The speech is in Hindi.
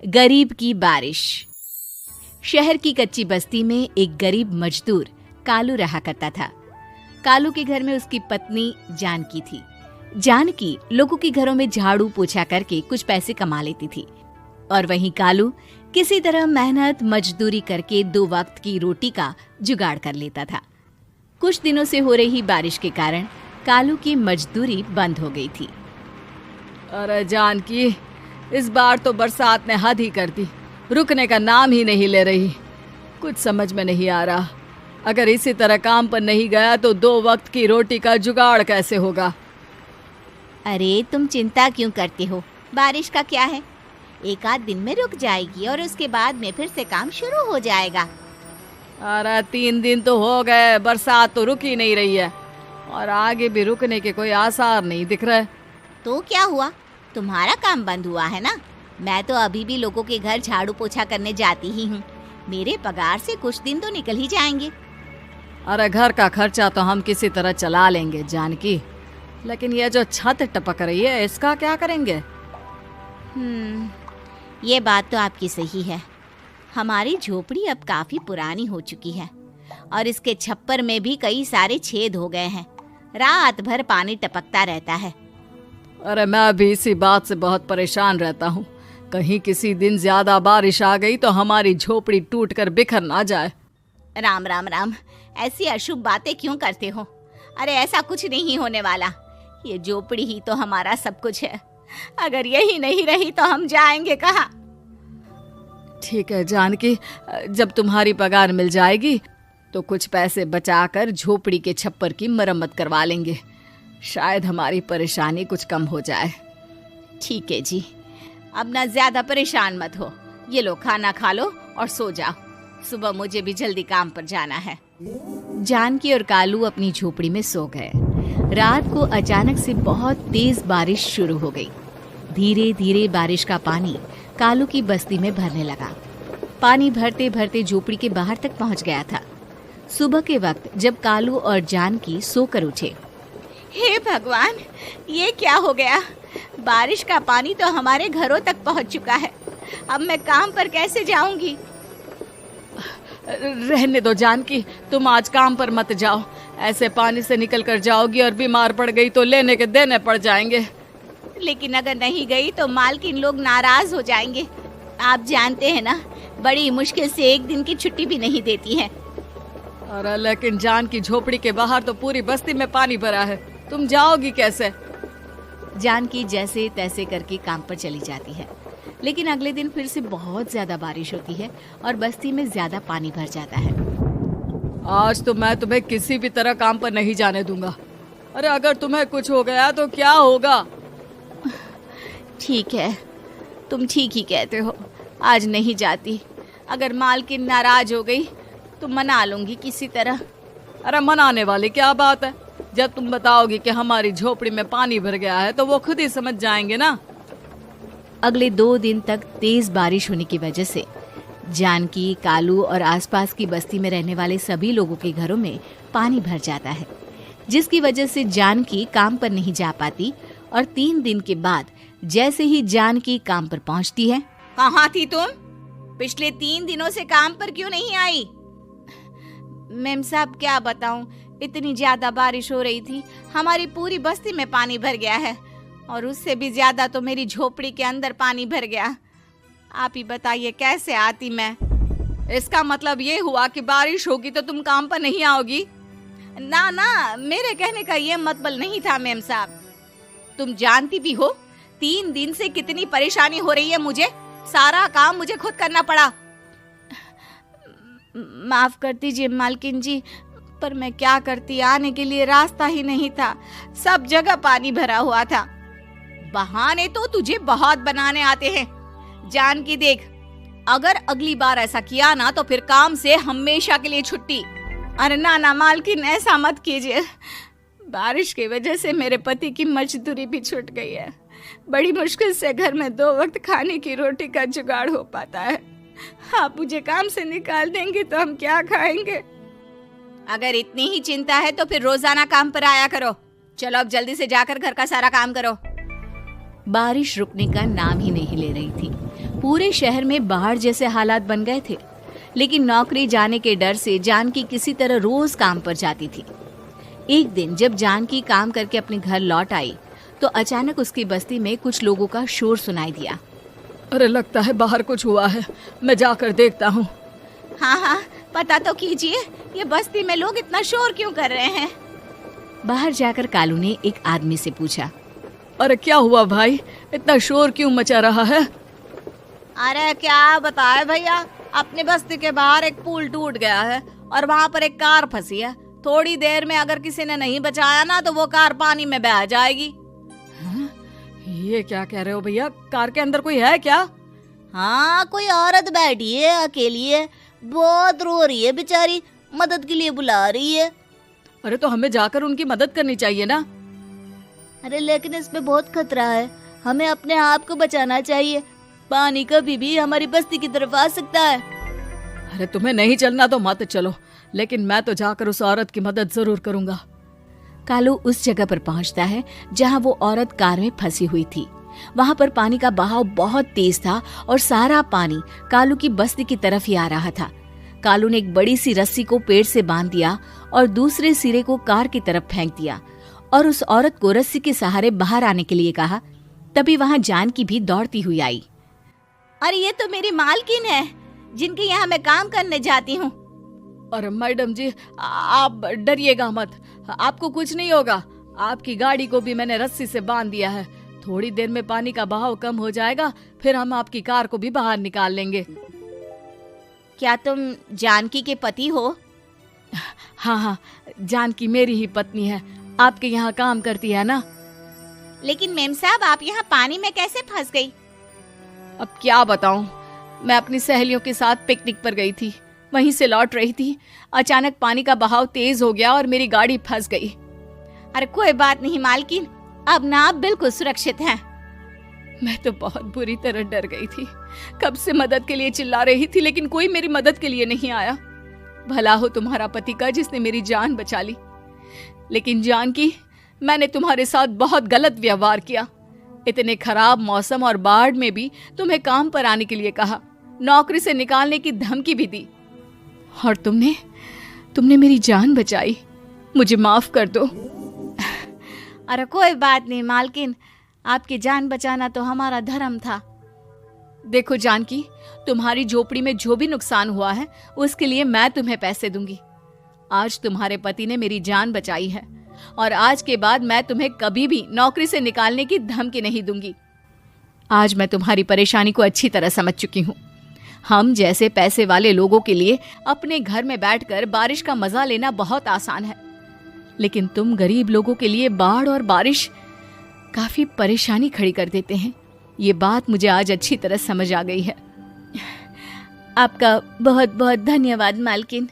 गरीब की बारिश। शहर की कच्ची बस्ती में एक गरीब मजदूर कालू रहा करता था। कालू के घर में उसकी पत्नी जानकी थी। जानकी लोगों के घरों में झाड़ू पोछा करके कुछ पैसे कमा लेती थी और वहीं कालू किसी तरह मेहनत मजदूरी करके 2 वक्त की रोटी का जुगाड़ कर लेता था। कुछ दिनों से हो रही बारिश के कारण कालू की मजदूरी बंद हो गई थी। अरे जानकी, इस बार तो बरसात ने हद ही कर दी, रुकने का नाम ही नहीं ले रही। कुछ समझ में नहीं आ रहा, अगर इसी तरह काम पर नहीं गया तो 2 वक्त की रोटी का जुगाड़ कैसे होगा। अरे तुम चिंता क्यों करते हो, बारिश का क्या है, 1 आध दिन में रुक जाएगी और उसके बाद में फिर से काम शुरू हो जाएगा। अरे 3 दिन तो हो गए, बरसात तो रुक ही नहीं रही है और आगे भी रुकने के कोई आसार नहीं दिख रहे। तो क्या हुआ, तुम्हारा काम बंद हुआ है ना? मैं तो अभी भी लोगों के घर झाड़ू पोछा करने जाती ही हूँ। मेरे पगार से कुछ दिन तो निकल ही जाएंगे। अरे घर का खर्चा तो हम किसी तरह चला लेंगे जानकी, लेकिन ये जो छत टपक रही है इसका क्या करेंगे? ये बात तो आपकी सही है। हमारी झोपड़ी अब काफी पुरानी हो चुकी है और इसके छप्पर में भी कई सारे छेद हो गए हैं। रात भर पानी टपकता रहता है। अरे मैं भी इसी बात से बहुत परेशान रहता हूँ। कहीं किसी दिन ज्यादा बारिश आ गई तो हमारी झोपड़ी टूटकर बिखर ना जाए। राम राम राम, ऐसी अशुभ बातें क्यों करते हो? अरे ऐसा कुछ नहीं होने वाला। ये झोपड़ी ही तो हमारा सब कुछ है। अगर यही नहीं रही तो हम जाएंगे कहाँ? ठीक है जानकी, जब तुम्हारी पगार मिल जाएगी तो कुछ पैसे बचाकर झोपड़ी के छप्पर की मरम्मत करवा लेंगे। शायद हमारी परेशानी कुछ कम हो जाए। ठीक है जी, अब ना ज्यादा परेशान मत हो। ये लो, खाना खा लो और सो जाओ, सुबह मुझे भी जल्दी काम पर जाना है। जानकी और कालू अपनी झोपड़ी में सो गए। रात को अचानक से बहुत तेज बारिश शुरू हो गई। धीरे धीरे बारिश का पानी कालू की बस्ती में भरने लगा। पानी भरते भरते झोपड़ी के बाहर तक पहुंच गया था। सुबह के वक्त जब कालू और जानकी सोकर उठे, हे भगवान, ये क्या हो गया? बारिश का पानी तो हमारे घरों तक पहुंच चुका है। अब मैं काम पर कैसे जाऊंगी? रहने दो जानकी, तुम आज काम पर मत जाओ। ऐसे पानी से निकल कर जाओगी और बीमार पड़ गई तो लेने के देने पड़ जाएंगे। लेकिन अगर नहीं गई तो मालकिन लोग नाराज हो जाएंगे। आप जानते हैं ना, बड़ी मुश्किल से 1 दिन की छुट्टी भी नहीं देती है। अरे लेकिन जानकी, झोपड़ी के बाहर तो पूरी बस्ती में पानी भरा है, तुम जाओगी कैसे? जानकी जैसे तैसे करके काम पर चली जाती है, लेकिन अगले दिन फिर से बहुत ज्यादा बारिश होती है और बस्ती में ज्यादा पानी भर जाता है। आज तो मैं तुम्हें किसी भी तरह काम पर नहीं जाने दूंगा। अरे अगर तुम्हें कुछ हो गया तो क्या होगा? ठीक है, तुम ठीक ही कहते हो, आज नहीं जाती। अगर मालकिन नाराज हो गई तो मना लूंगी किसी तरह। अरे मनाने वाली क्या बात है? जब तुम बताओगी कि हमारी झोपड़ी में पानी भर गया है तो वो खुद ही समझ जाएंगे ना। अगले 2 दिन तक तेज बारिश होने की वजह से जानकी, कालू और आसपास की बस्ती में रहने वाले सभी लोगों के घरों में पानी भर जाता है, जिसकी वजह से जानकी काम पर नहीं जा पाती। और 3 दिन के बाद जैसे ही जानकी काम पर पहुंचती है, कहाँ थी तुम? पिछले 3 दिनों से काम पर क्यों नहीं आई? मेम साहब, क्या बताऊं, इतनी ज्यादा बारिश हो रही थी, हमारी पूरी बस्ती में पानी भर गया है और उससे भी ज्यादा तो मेरी झोपड़ी के अंदर पानी भर गया। आप ही बताइए कैसे आती मैं? इसका मतलब ये हुआ कि बारिश होगी तो तुम काम पर नहीं आओगी? ना ना, मेरे कहने का ये मतलब नहीं था मेम साहब। तुम जानती भी हो 3 दिन से कितनी परेशानी हो रही है मुझे। सारा काम मुझे खुद करना पड़ा। माफ कर दीजिए मालकिन जी, पर मैं क्या करती, आने के लिए रास्ता ही नहीं था, सब जगह पानी भरा हुआ था। बहाने तो तुझे बहुत बनाने आते हैं। जानकी देख, अगर अगली बार ऐसा किया ना तो फिर काम से हमेशा के लिए छुट्टी। अरे ना ना मालकिन, ऐसा मत कीजिए। बारिश की वजह से मेरे पति की मजदूरी भी छूट गई है। बड़ी मुश्किल से घर में 2 वक्त खाने की रोटी का जुगाड़ हो पाता है। आप मुझे काम से निकाल देंगे तो हम क्या खाएंगे? अगर इतनी ही चिंता है तो फिर रोजाना काम पर आया करो। चलो अब जल्दी से जाकर घर का सारा काम करो। बारिश रुकने का नाम ही नहीं ले रही थी। पूरे शहर में बाढ़ जैसे हालात बन गए थे। लेकिन नौकरी जाने के डर से जानकी किसी तरह रोज काम पर जाती थी। एक दिन जब जानकी काम करके अपने घर लौट आई तो अचानक उसकी बस्ती में कुछ लोगों का शोर सुनाई दिया। अरे लगता है बाहर कुछ हुआ है, मैं जाकर देखता हूँ। हाँ हाँ, पता तो कीजिए, ये बस्ती में लोग इतना शोर क्यों कर रहे हैं। बाहर जाकर कालू ने एक आदमी से पूछा, अरे क्या हुआ भाई, इतना शोर क्यों मचा रहा है? अरे क्या बताए भैया, अपनी बस्ती के बाहर एक पुल टूट गया है और वहाँ पर एक कार फंसी है। थोड़ी देर में अगर किसी ने नहीं बचाया ना तो वो कार पानी में बह जाएगी। हाँ? ये क्या कह रहे हो भैया, कार के अंदर कोई है क्या? हाँ, कोई औरत बैठी है, अकेली है, बहुत रो रही है बेचारी, मदद के लिए बुला रही है। अरे तो हमें जाकर उनकी मदद करनी चाहिए ना। अरे लेकिन इसमें बहुत खतरा है, हमें अपने आप को बचाना चाहिए। पानी कभी भी हमारी बस्ती की तरफ आ सकता है। अरे तुम्हें नहीं चलना तो मत चलो, लेकिन मैं तो जाकर उस औरत की मदद जरूर करूंगा। कालू उस जगह पर पहुंचता है जहां वो औरत कार में फंसी हुई थी। वहां पर पानी का बहाव बहुत तेज था और सारा पानी कालू की बस्ती की तरफ ही आ रहा था। कालू ने एक बड़ी सी रस्सी को पेड़ से बांध दिया और दूसरे सिरे को कार की तरफ फेंक दिया और उस औरत को रस्सी के सहारे बाहर आने के लिए कहा। तभी वहां जानकी भी दौड़ती हुई आई। अरे ये तो मेरी मालकिन है, जिनके यहाँ मैं काम करने जाती हूँ। अरे मैडम जी, आप डरिएगा मत, आपको कुछ नहीं होगा। आपकी गाड़ी को भी मैंने रस्सी से बांध दिया है। थोड़ी देर में पानी का बहाव कम हो जाएगा, फिर हम आपकी कार को भी बाहर निकाल लेंगे। क्या तुम जानकी के पति हो? हाँ हाँ, जानकी मेरी ही पत्नी है, आपके यहाँ काम करती है ना। लेकिन मेम साहब, आप यहाँ पानी में कैसे फंस गई? अब क्या बताऊं, मैं अपनी सहेलियों के साथ पिकनिक पर गई थी, वहीं से लौट रही थी। अचानक पानी का बहाव तेज हो गया और मेरी गाड़ी फंस गई। अरे कोई बात नहीं मालकिन, अब ना आप बिल्कुल सुरक्षित हैं। मैं तो बहुत बुरी तरह डर गई थी, कब से मदद के लिए चिल्ला रही थी, लेकिन कोई मेरी मदद के लिए नहीं आया। भला हो तुम्हारा पति का जिसने मेरी जान बचा ली। लेकिन जानकी, मैंने तुम्हारे साथ बहुत गलत व्यवहार किया। इतने खराब मौसम और बाढ़ में भी तुम्हें काम पर आने के लिए कहा, नौकरी से निकालने की धमकी भी दी, और तुमने मेरी जान बचाई। मुझे माफ कर दो। अरे कोई बात नहीं मालकिन, आपकी जान बचाना तो हमारा धर्म था। देखो जानकी, तुम्हारी झोपड़ी में जो भी नुकसान हुआ है उसके लिए मैं तुम्हें पैसे दूंगी। आज तुम्हारे पति ने मेरी जान बचाई है और आज के बाद मैं तुम्हें कभी भी नौकरी से निकालने की धमकी नहीं दूंगी। आज मैं तुम्हारी परेशानी को अच्छी तरह समझ चुकी हूँ। हम जैसे पैसे वाले लोगों के लिए अपने घर में बैठकर बारिश का मजा लेना बहुत आसान है, लेकिन तुम गरीब लोगों के लिए बाढ़ और बारिश काफी परेशानी खड़ी कर देते हैं। ये बात मुझे आज अच्छी तरह समझ आ गई है। आपका बहुत बहुत धन्यवाद मालकिन।